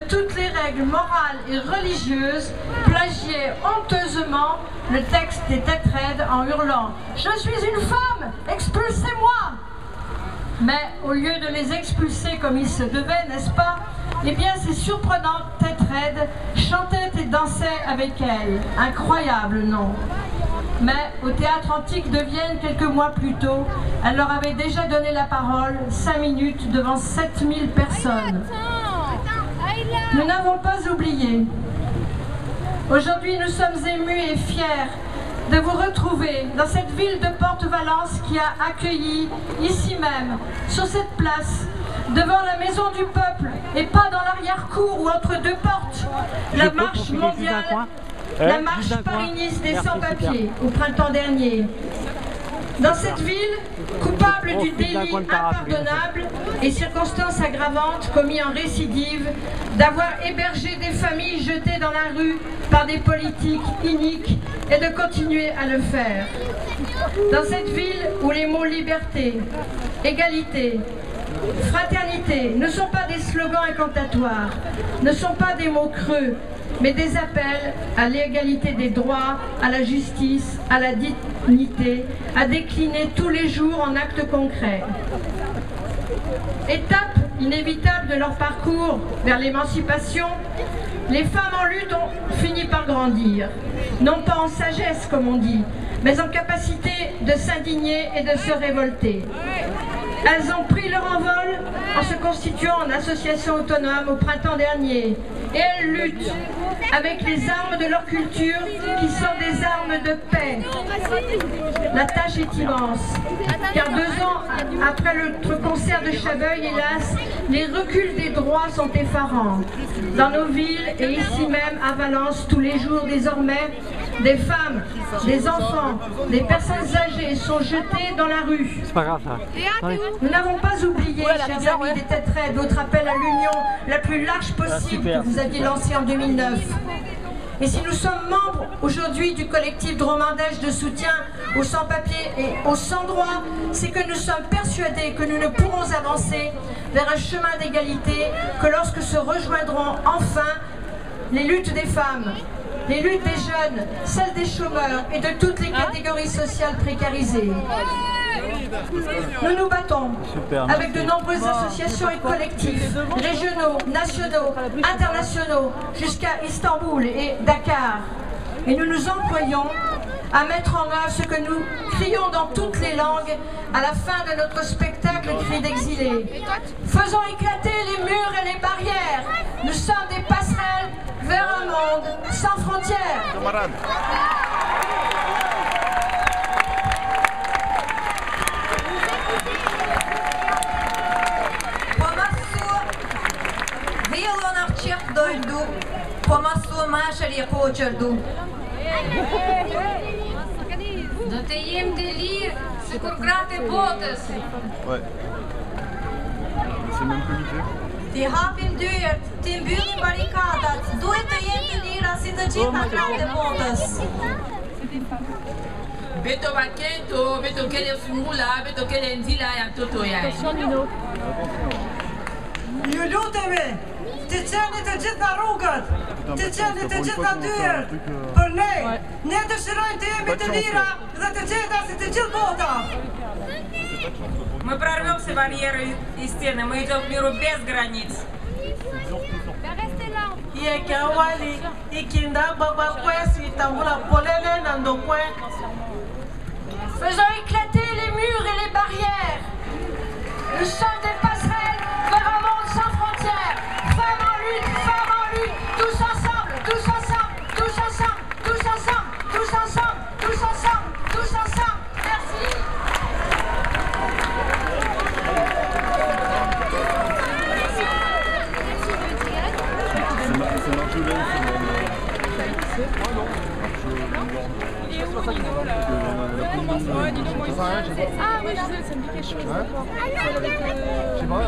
Toutes les règles morales et religieuses, plagiait honteusement le texte des Tétraides en hurlant « Je suis une femme, expulsez-moi » Mais au lieu de les expulser comme il se devait, n'est-ce pas? Eh bien, ces surprenantes Tétraides chantaient et dansaient avec elles. Incroyable, non? Mais au théâtre antique de Vienne, quelques mois plus tôt, elle leur avait déjà donné la parole 5 minutes devant 7000 personnes. Nous n'avons pas oublié. Aujourd'hui, nous sommes émus et fiers de vous retrouver dans cette ville de Porte-Valence qui a accueilli, ici même, sur cette place, devant la maison du peuple, et pas dans l'arrière-cour ou entre deux portes, la marche mondiale, la marche pariniste des sans-papiers au printemps dernier. Dans cette ville, coupable du délit impardonnable et circonstances aggravantes commis en récidive, d'avoir hébergé des familles jetées dans la rue par des politiques iniques et de continuer à le faire. Dans cette ville où les mots liberté, égalité, fraternité ne sont pas des slogans incantatoires, ne sont pas des mots creux, mais des appels à l'égalité des droits, à la justice, à la dignité, à décliner tous les jours en actes concrets. Étape inévitable de leur parcours vers l'émancipation, les femmes en lutte ont fini par grandir, non pas en sagesse comme on dit, mais en capacité de s'indigner et de se révolter. Elles ont pris leur envol en se constituant en association autonome au printemps dernier. Et elles luttent avec les armes de leur culture qui sont des armes de paix. La tâche est immense, car 2 ans après le concert de Chaveuil, hélas, les reculs des droits sont effarants. Dans nos villes et ici même à Valence, tous les jours désormais, des femmes, des enfants, des personnes âgées sont jetées dans la rue. C'est pas grave ça. Nous n'avons pas oublié, chers amis des Tétraides, votre appel à l'union la plus large possible que vous aviez lancé en 2009. Et si nous sommes membres aujourd'hui du collectif Dromardèche de soutien aux sans-papiers et aux sans-droits, c'est que nous sommes persuadés que nous ne pourrons avancer vers un chemin d'égalité que lorsque se rejoindront enfin les luttes des femmes, les luttes des jeunes, celles des chômeurs et de toutes les catégories sociales précarisées. Nous nous battons avec de nombreuses associations et collectifs, régionaux, nationaux, internationaux, jusqu'à Istanbul et Dakar. Et nous nous employons à mettre en œuvre ce que nous crions dans toutes les langues à la fin de notre spectacle Cris d'exilés. Faisons éclater les murs et les barrières. Nous sommes des passerelles vers un monde sans frontières. Po masu mashër je koqërdu. Do të jem të lirë si kur gratë e botës. Ti hapim dyert, ti mbyllim barikadat, duhet të jem të lira si të gjitha gratë e botës. Beto bakento, beto kele fungula, beto kele ndila jam të tojaj. Ju lutemi, të qeni të gjitha rrugët, të qeni të gjitha dyert, për ne. Ne dëshirojmë të jemi të lira dhe të qeta si të gjithë bota. Мы прорвем все барьеры и стены, мы идем к миру без границ. Yekawali, ikinda baba kwesi, tambula polele nandokwe. Faisons éclater les murs et les barrières. Nous sommes des passerelles vers un monde sans frontières. Femmes en lutte, tous ensemble, tous ensemble, tous ensemble, tous ensemble, tous ensemble, tous ensemble, tous ensemble. Merci. Ah oui, ça me dit quelque chose. Je sais pas,